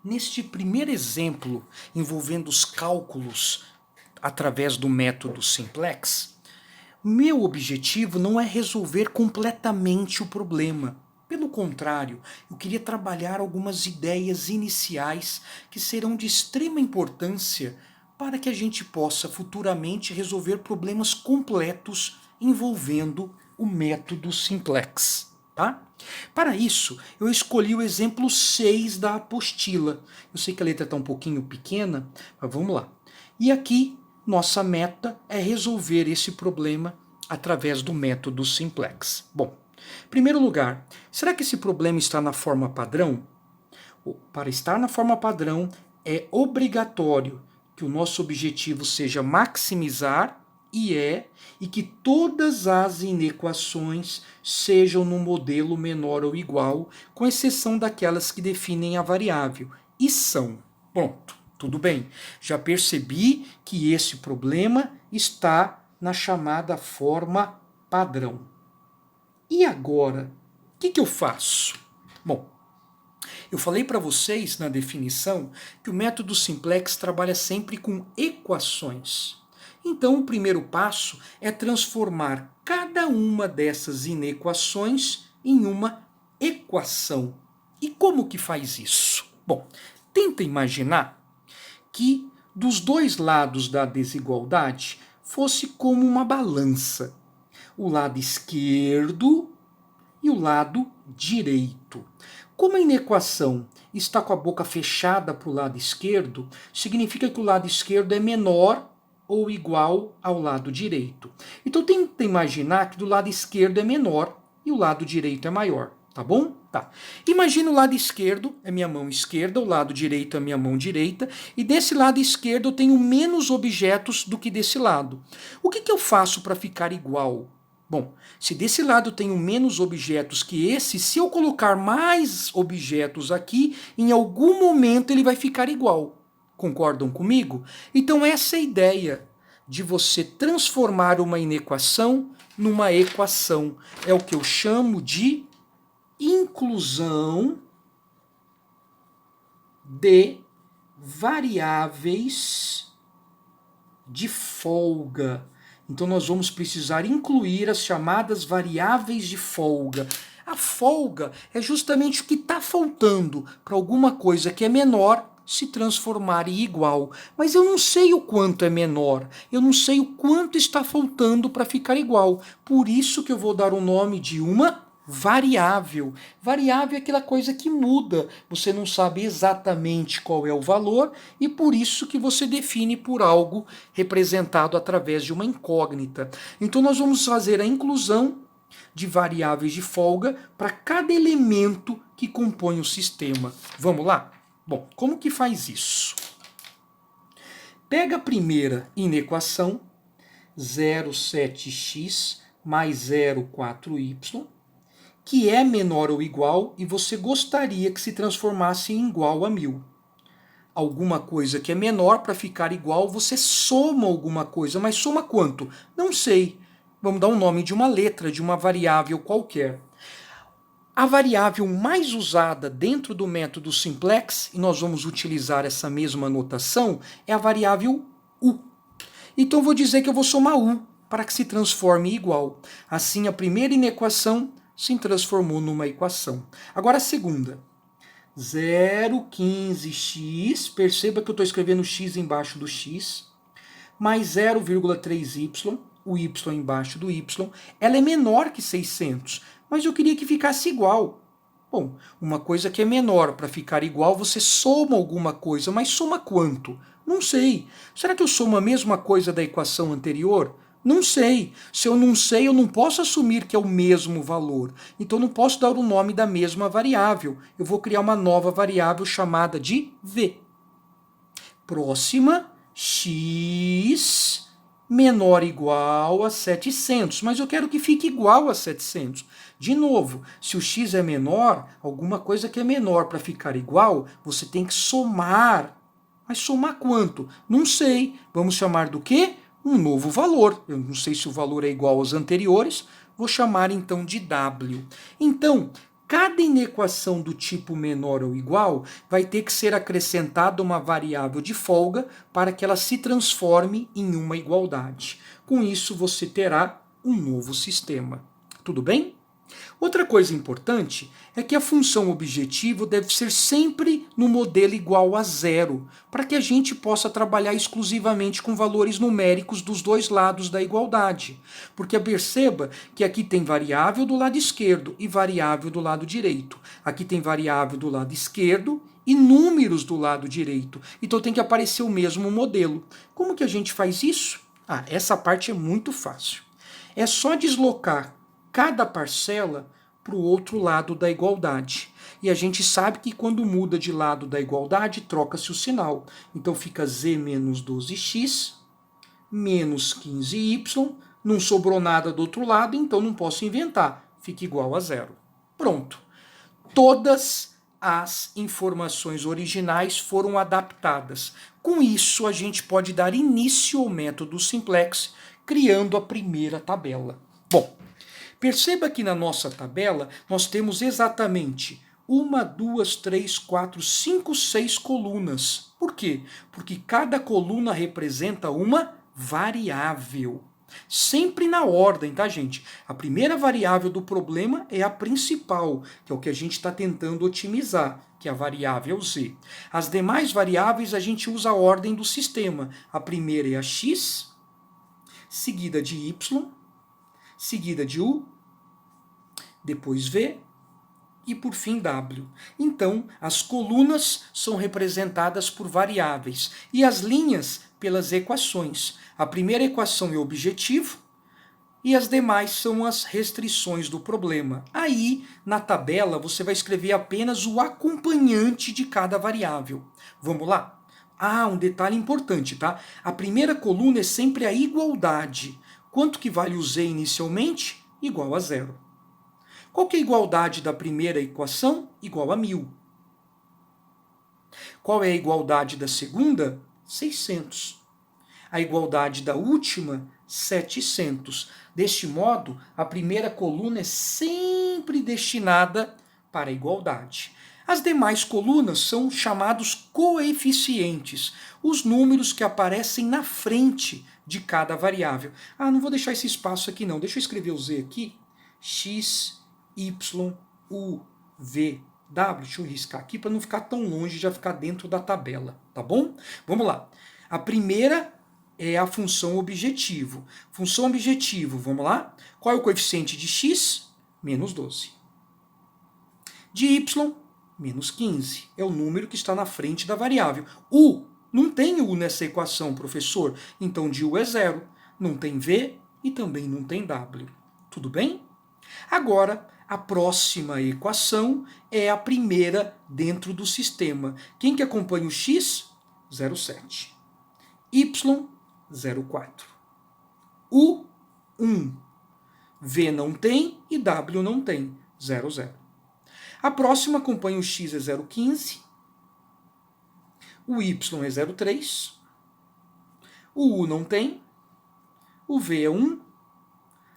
Neste primeiro exemplo, envolvendo os cálculos através do método simplex, meu objetivo não é resolver completamente o problema. Pelo contrário, eu queria trabalhar algumas ideias iniciais que serão de extrema importância para que a gente possa futuramente resolver problemas completos envolvendo o método simplex. Tá? Para isso, eu escolhi o exemplo 6 da apostila. Eu sei que a letra está um pouquinho pequena, mas vamos lá. E aqui, nossa meta é resolver esse problema através do método simplex. Bom, em primeiro lugar, será que esse problema está na forma padrão? Para estar na forma padrão, é obrigatório que o nosso objetivo seja maximizar e que todas as inequações sejam no modelo menor ou igual, com exceção daquelas que definem a variável. E são. Pronto, tudo bem. Já percebi que esse problema está na chamada forma padrão. E agora, o que eu faço? Bom, eu falei para vocês na definição que o método simplex trabalha sempre com equações. Então, o primeiro passo é transformar cada uma dessas inequações em uma equação. E como que faz isso? Bom, tenta imaginar que dos dois lados da desigualdade fosse como uma balança. O lado esquerdo e o lado direito. Como a inequação está com a boca fechada para o lado esquerdo, significa que o lado esquerdo é menor ou igual ao lado direito. Então tenta imaginar que do lado esquerdo é menor e o lado direito é maior, tá bom? Tá. Imagina o lado esquerdo é minha mão esquerda, o lado direito é minha mão direita, e desse lado esquerdo eu tenho menos objetos do que desse lado. O que eu faço para ficar igual? Bom, se desse lado eu tenho menos objetos que esse, se eu colocar mais objetos aqui, em algum momento ele vai ficar igual. Concordam comigo? Então essa é a ideia de você transformar uma inequação numa equação. É o que eu chamo de inclusão de variáveis de folga. Então nós vamos precisar incluir as chamadas variáveis de folga. A folga é justamente o que está faltando para alguma coisa que é menor se transformar em igual. Mas eu não sei o quanto é menor, eu não sei o quanto está faltando para ficar igual. Por isso que eu vou dar o nome de uma variável. Variável é aquela coisa que muda, você não sabe exatamente qual é o valor e por isso que você define por algo representado através de uma incógnita. Então nós vamos fazer a inclusão de variáveis de folga para cada elemento que compõe o sistema. Vamos lá? Bom, como que faz isso? Pega a primeira inequação, 0,7x mais 0,4y, que é menor ou igual e você gostaria que se transformasse em igual a 1000. Alguma coisa que é menor para ficar igual, você soma alguma coisa, mas soma quanto? Não sei. Vamos dar o nome de uma letra, de uma variável qualquer. A variável mais usada dentro do método simplex, e nós vamos utilizar essa mesma notação, é a variável u. Então eu vou dizer que eu vou somar u para que se transforme em igual. Assim, a primeira inequação se transformou numa equação. Agora a segunda. 0,15x, perceba que eu estou escrevendo x embaixo do x, mais 0,3y, o y embaixo do y, ela é menor que 600, mas eu queria que ficasse igual. Bom, uma coisa que é menor, para ficar igual, você soma alguma coisa, mas soma quanto? Não sei. Será que eu somo a mesma coisa da equação anterior? Não sei. Se eu não sei, eu não posso assumir que é o mesmo valor. Então eu não posso dar o nome da mesma variável. Eu vou criar uma nova variável chamada de v. Próxima, x menor ou igual a 700, mas eu quero que fique igual a 700. De novo, se o x é menor, alguma coisa que é menor para ficar igual, você tem que somar. Mas somar quanto? Não sei. Vamos chamar do quê? Um novo valor. Eu não sei se o valor é igual aos anteriores, vou chamar então de w. Então, cada inequação do tipo menor ou igual vai ter que ser acrescentada uma variável de folga para que ela se transforme em uma igualdade. Com isso, você terá um novo sistema. Tudo bem? Outra coisa importante é que a função objetivo deve ser sempre no modelo igual a zero, para que a gente possa trabalhar exclusivamente com valores numéricos dos dois lados da igualdade. Porque perceba que aqui tem variável do lado esquerdo e variável do lado direito. Aqui tem variável do lado esquerdo e números do lado direito. Então tem que aparecer o mesmo modelo. Como que a gente faz isso? Essa parte é muito fácil. É só deslocar cada parcela para o outro lado da igualdade. E a gente sabe que quando muda de lado da igualdade, troca-se o sinal. Então fica z menos 12x menos 15y. Não sobrou nada do outro lado, então não posso inventar. Fica igual a zero. Pronto. Todas as informações originais foram adaptadas. Com isso, a gente pode dar início ao método simplex, criando a primeira tabela. Bom, perceba que na nossa tabela nós temos exatamente 1, 2, 3, 4, 5, 6 colunas. Por quê? Porque cada coluna representa uma variável. Sempre na ordem, tá, gente? A primeira variável do problema é a principal, que é o que a gente está tentando otimizar, que é a variável z. As demais variáveis a gente usa a ordem do sistema. A primeira é a x, seguida de y, seguida de U, depois V e por fim W. Então, as colunas são representadas por variáveis e as linhas pelas equações. A primeira equação é o objetivo e as demais são as restrições do problema. Aí, na tabela, você vai escrever apenas o acompanhante de cada variável. Vamos lá? Um detalhe importante, tá? A primeira coluna é sempre a igualdade. Quanto que vale o z inicialmente? Igual a zero. Qual que é a igualdade da primeira equação? Igual a 1000. Qual é a igualdade da segunda? 600. A igualdade da última? 700. Deste modo, a primeira coluna é sempre destinada para a igualdade. As demais colunas são chamados coeficientes, os números que aparecem na frente de cada variável. Não vou deixar esse espaço aqui não, deixa eu escrever o z aqui. X, Y, U, V, W. Deixa eu riscar aqui para não ficar tão longe, já ficar dentro da tabela, tá bom? Vamos lá. A primeira é a função objetivo. Função objetivo, vamos lá? Qual é o coeficiente de x? Menos 12. De y, menos 15. É o número que está na frente da variável. U, não tem U nessa equação, professor. Então de U é zero. Não tem V e também não tem W. Tudo bem? Agora, a próxima equação é a primeira dentro do sistema. Quem que acompanha o x? 0,7. Y, 0,4. U, 1. V não tem e W não tem, 0,0. A próxima acompanha o x é 0,15. O y é 0,3. O U não tem. O V é 1.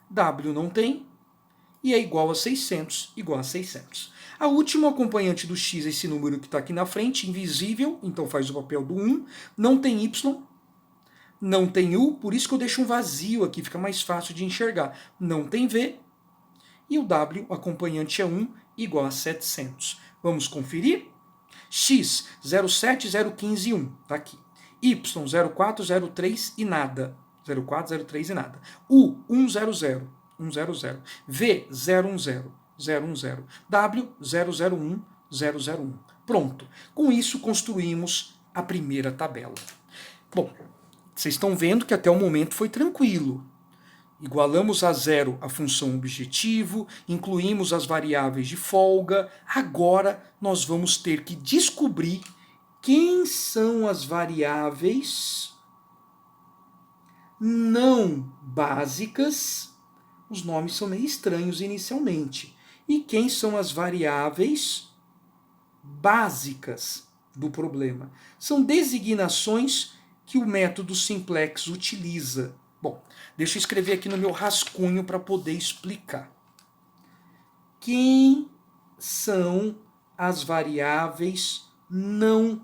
W não tem. E é igual a 600, igual a 600. A última acompanhante do x é esse número que está aqui na frente, invisível, então faz o papel do 1. Não tem y, não tem u, por isso que eu deixo um vazio aqui, fica mais fácil de enxergar. Não tem v, e o w, o acompanhante é 1, igual a 700. Vamos conferir? X, 0,7, 0,15 e 1, está aqui. Y, 0,4, 0,3 e nada. 0,4, 0,3 e nada. U, 100. 100. V, 010, 010. W, 001, 001. Pronto. Com isso, construímos a primeira tabela. Bom, vocês estão vendo que até o momento foi tranquilo. Igualamos a zero a função objetivo, incluímos as variáveis de folga. Agora, nós vamos ter que descobrir quem são as variáveis não básicas. Os nomes são meio estranhos inicialmente. E quem são as variáveis básicas do problema? São designações que o método simplex utiliza. Bom, deixa eu escrever aqui no meu rascunho para poder explicar. Quem são as variáveis não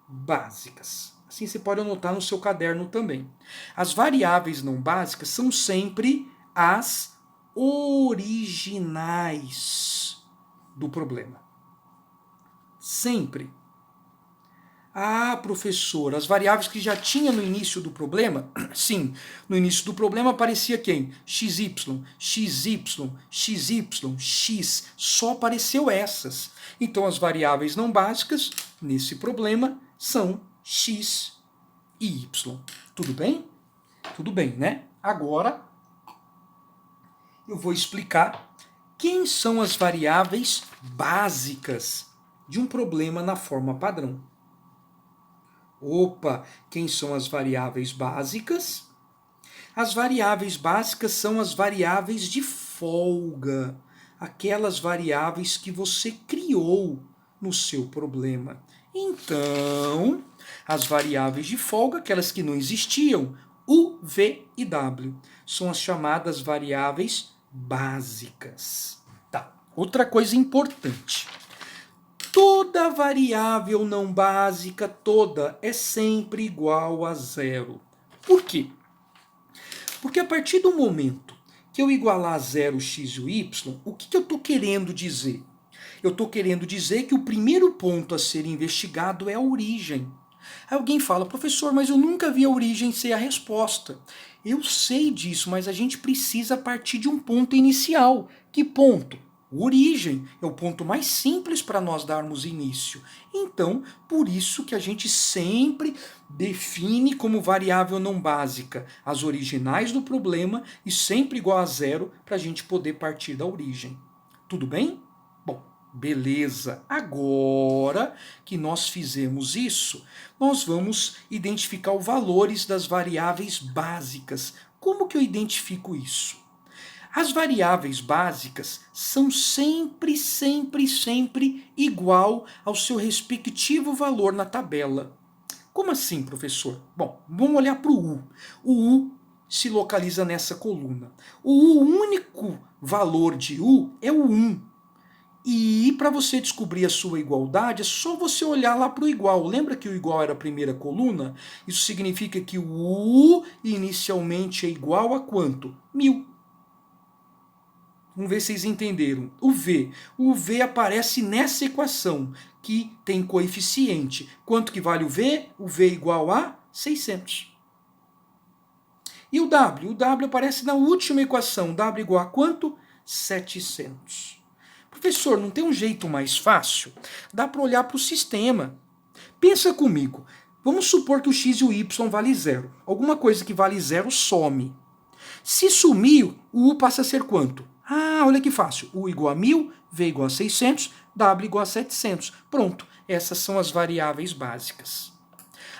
básicas. Assim você pode anotar no seu caderno também. As variáveis não básicas são sempre as originais do problema. Sempre. Ah, professor, as variáveis que já tinha no início do problema? Sim, no início do problema aparecia quem? XY, XY, XY, X. Só apareceu essas. Então as variáveis não básicas nesse problema são X e Y. Tudo bem? Tudo bem, né? Agora eu vou explicar quem são as variáveis básicas de um problema na forma padrão. Opa, quem são as variáveis básicas? As variáveis básicas são as variáveis de folga, aquelas variáveis que você criou no seu problema. Então, as variáveis de folga, aquelas que não existiam, U, V e W, são as chamadas variáveis básicas. Tá. Outra coisa importante. Toda variável não básica, toda, é sempre igual a zero. Por quê? Porque a partir do momento que eu igualar a zero x e o y, o que eu estou querendo dizer? Eu estou querendo dizer que o primeiro ponto a ser investigado é a origem. Aí alguém fala, professor, mas eu nunca vi a origem ser a resposta. Eu sei disso, mas a gente precisa partir de um ponto inicial. Que ponto? Origem é o ponto mais simples para nós darmos início. Então, por isso que a gente sempre define como variável não básica as originais do problema e sempre igual a zero para a gente poder partir da origem. Tudo bem? Bom, beleza. Agora que nós fizemos isso, nós vamos identificar os valores das variáveis básicas. Como que eu identifico isso? As variáveis básicas são sempre, sempre, sempre igual ao seu respectivo valor na tabela. Como assim, professor? Bom, vamos olhar para o U. O U se localiza nessa coluna. O único valor de U é o 1. E para você descobrir a sua igualdade, é só você olhar lá para o igual. Lembra que o igual era a primeira coluna? Isso significa que o U inicialmente é igual a quanto? 1000. Vamos ver se vocês entenderam. O V. O V aparece nessa equação, que tem coeficiente. Quanto que vale o V? O V é igual a 600. E o W? O W aparece na última equação. W igual a quanto? 700. Professor, não tem um jeito mais fácil? Dá para olhar para o sistema. Pensa comigo. Vamos supor que o x e o y vale zero. Alguma coisa que vale zero some. Se sumir, o U passa a ser quanto? Ah, olha que fácil. U igual a 1000, V igual a 600, W igual a 700. Pronto, essas são as variáveis básicas.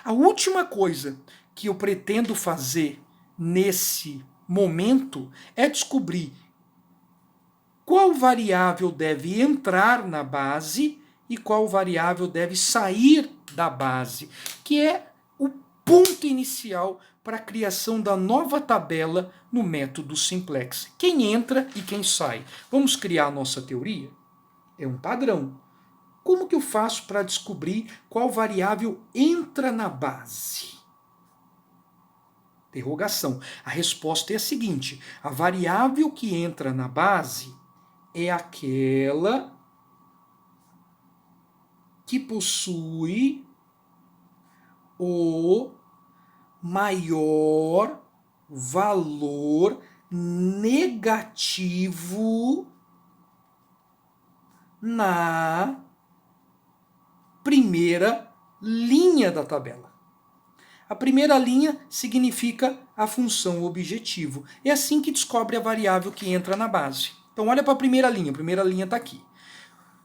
A última coisa que eu pretendo fazer nesse momento é descobrir qual variável deve entrar na base e qual variável deve sair da base, que é o ponto inicial para a criação da nova tabela no método simplex. Quem entra e quem sai. Vamos criar a nossa teoria? É um padrão. Como que eu faço para descobrir qual variável entra na base? Interrogação. A resposta é a seguinte: a variável que entra na base é aquela que possui o maior valor negativo na primeira linha da tabela. A primeira linha significa a função objetivo. É assim que descobre a variável que entra na base. Então olha para a primeira linha está aqui.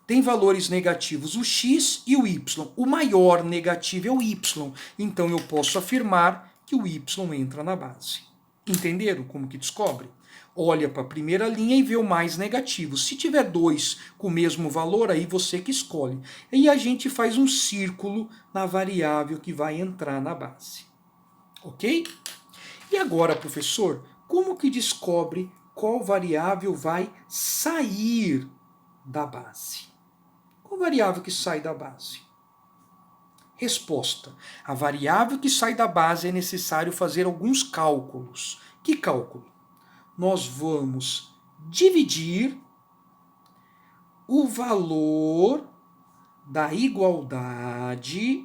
Tem valores negativos o x e o y. O maior negativo é o y. Então eu posso afirmar que o y entra na base. Entenderam como que descobre? Olha para a primeira linha e vê o mais negativo. Se tiver dois com o mesmo valor, aí você que escolhe. E a gente faz um círculo na variável que vai entrar na base. Ok? E agora, professor, como que descobre qual variável vai sair da base? variável que sai da base? Resposta. A variável que sai da base é necessário fazer alguns cálculos. Que cálculo? Nós vamos dividir o valor da igualdade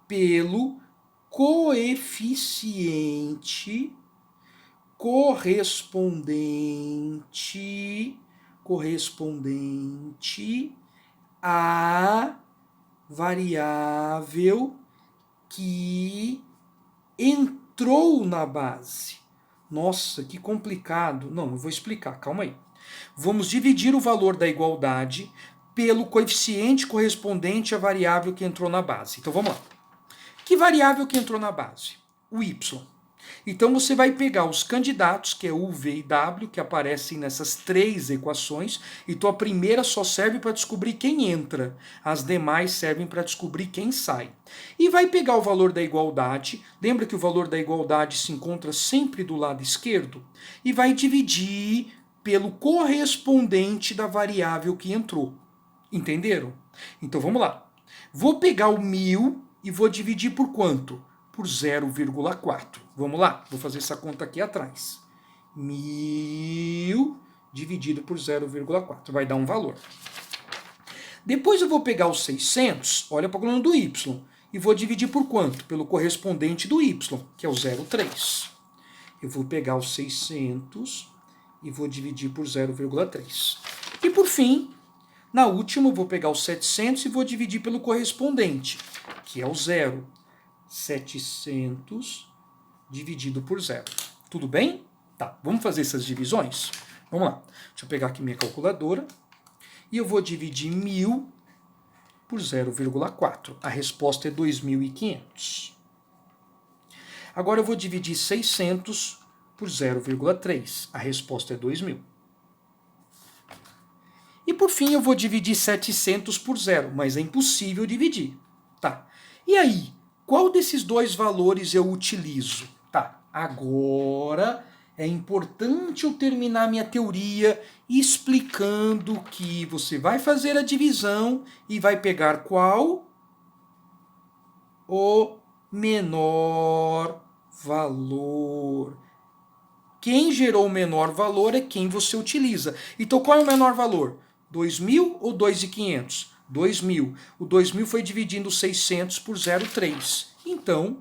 pelo coeficiente correspondente à variável que entrou na base. Nossa, que complicado. Não, eu vou explicar, calma aí. Vamos dividir o valor da igualdade pelo coeficiente correspondente à variável que entrou na base. Então vamos lá. Que variável que entrou na base? O y. Então você vai pegar os candidatos, que é u, v e w, que aparecem nessas três equações, e tua primeira só serve para descobrir quem entra, as demais servem para descobrir quem sai. E vai pegar o valor da igualdade, lembra que o valor da igualdade se encontra sempre do lado esquerdo? E vai dividir pelo correspondente da variável que entrou. Entenderam? Então vamos lá. Vou pegar o 1000 e vou dividir por quanto? Por 0,4. Vamos lá, vou fazer essa conta aqui atrás. 1000 dividido por 0,4, vai dar um valor. Depois eu vou pegar os 600, olha para a coluna do y, e vou dividir por quanto? Pelo correspondente do y, que é o 0,3. Eu vou pegar os 600 e vou dividir por 0,3. E por fim, na última eu vou pegar os 700 e vou dividir pelo correspondente, que é o 0. 700 dividido por 0. Tudo bem? Tá, vamos fazer essas divisões? Vamos lá. Deixa eu pegar aqui minha calculadora. E eu vou dividir 1000 por 0,4. A resposta é 2.500. Agora eu vou dividir 600 por 0,3. A resposta é 2.000. E por fim eu vou dividir 700 por 0, mas é impossível dividir. Tá. E aí? Qual desses dois valores eu utilizo? Tá, agora é importante eu terminar minha teoria explicando que você vai fazer a divisão e vai pegar qual? O menor valor. Quem gerou o menor valor é quem você utiliza. Então qual é o menor valor? 2.000 ou 2.500? 2.000. O 2.000 foi dividindo 600 por 0,3. Então,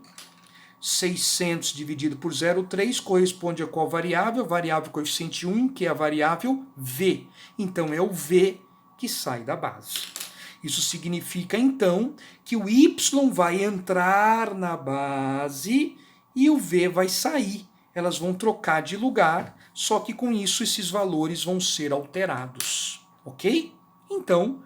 600 dividido por 0,3 corresponde a qual variável? Variável coeficiente 1, que é a variável v. Então, é o v que sai da base. Isso significa, então, que o y vai entrar na base e o v vai sair. Elas vão trocar de lugar, só que com isso esses valores vão ser alterados. Ok? Então,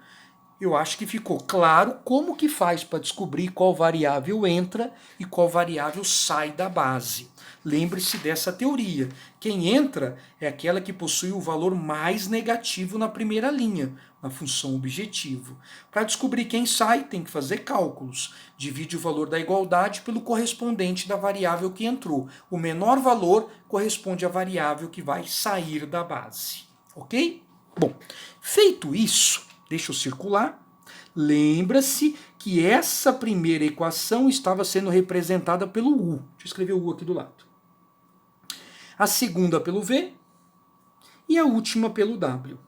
eu acho que ficou claro como que faz para descobrir qual variável entra e qual variável sai da base. Lembre-se dessa teoria. Quem entra é aquela que possui o valor mais negativo na primeira linha, na função objetivo. Para descobrir quem sai, tem que fazer cálculos. Divide o valor da igualdade pelo correspondente da variável que entrou. O menor valor corresponde à variável que vai sair da base. Ok? Bom, feito isso, deixa eu circular. Lembra-se que essa primeira equação estava sendo representada pelo U. Deixa eu escrever o U aqui do lado. A segunda pelo V e a última pelo W.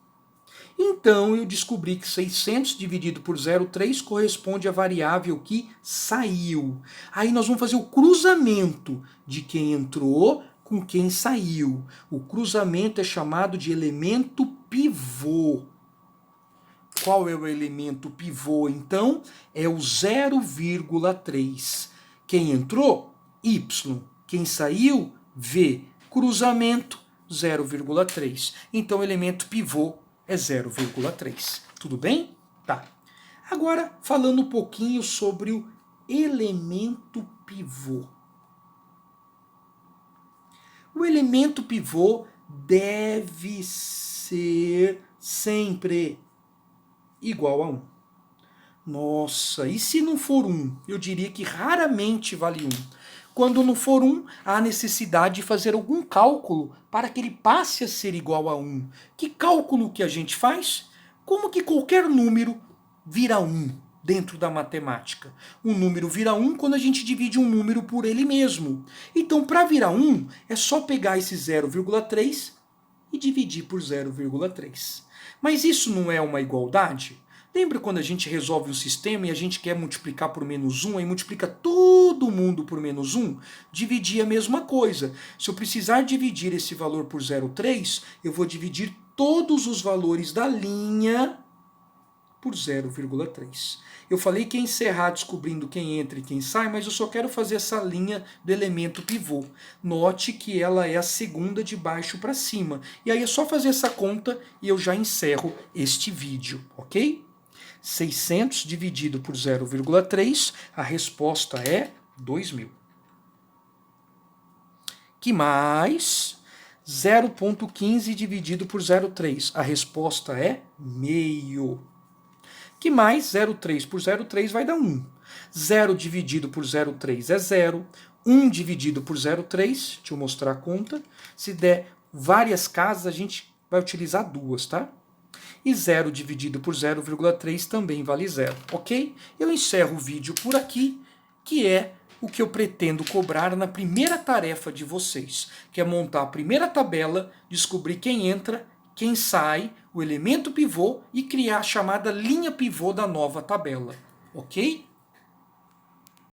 Então eu descobri que 600 dividido por 0,3 corresponde à variável que saiu. Aí nós vamos fazer o cruzamento de quem entrou com quem saiu. O cruzamento é chamado de elemento pivô. Qual é o elemento pivô, então? É o 0,3. Quem entrou? Y. Quem saiu? V. Cruzamento, 0,3. Então, o elemento pivô é 0,3. Tudo bem? Tá. Agora, falando um pouquinho sobre o elemento pivô. O elemento pivô deve ser sempre igual a 1. Nossa, e se não for 1? Eu diria que raramente vale 1. Quando não for 1, há necessidade de fazer algum cálculo para que ele passe a ser igual a 1. Que cálculo que a gente faz? Como que qualquer número vira 1 dentro da matemática? Um número vira 1 quando a gente divide um número por ele mesmo. Então, para virar 1, é só pegar esse 0,3 e dividir por 0,3. Mas isso não é uma igualdade? Lembra quando a gente resolve um sistema e a gente quer multiplicar por menos 1, aí multiplica todo mundo por menos 1? Dividir a mesma coisa. Se eu precisar dividir esse valor por 0,3, eu vou dividir todos os valores da linha por 0,3. Eu falei que ia encerrar descobrindo quem entra e quem sai, mas eu só quero fazer essa linha do elemento pivô. Note que ela é a segunda de baixo para cima. E aí é só fazer essa conta e eu já encerro este vídeo, ok? 600 dividido por 0,3, a resposta é 2.000. Que mais? 0,15 dividido por 0,3, a resposta é meio. Que mais 0,3 por 0,3 vai dar 1. 0 dividido por 0,3 é 0. 1 dividido por 0,3, deixa eu mostrar a conta. Se der várias casas, a gente vai utilizar duas, tá? E 0 dividido por 0,3 também vale 0, ok? Eu encerro o vídeo por aqui, que é o que eu pretendo cobrar na primeira tarefa de vocês, que é montar a primeira tabela, descobrir quem entra, quem sai, o elemento pivô e criar a chamada linha pivô da nova tabela, ok?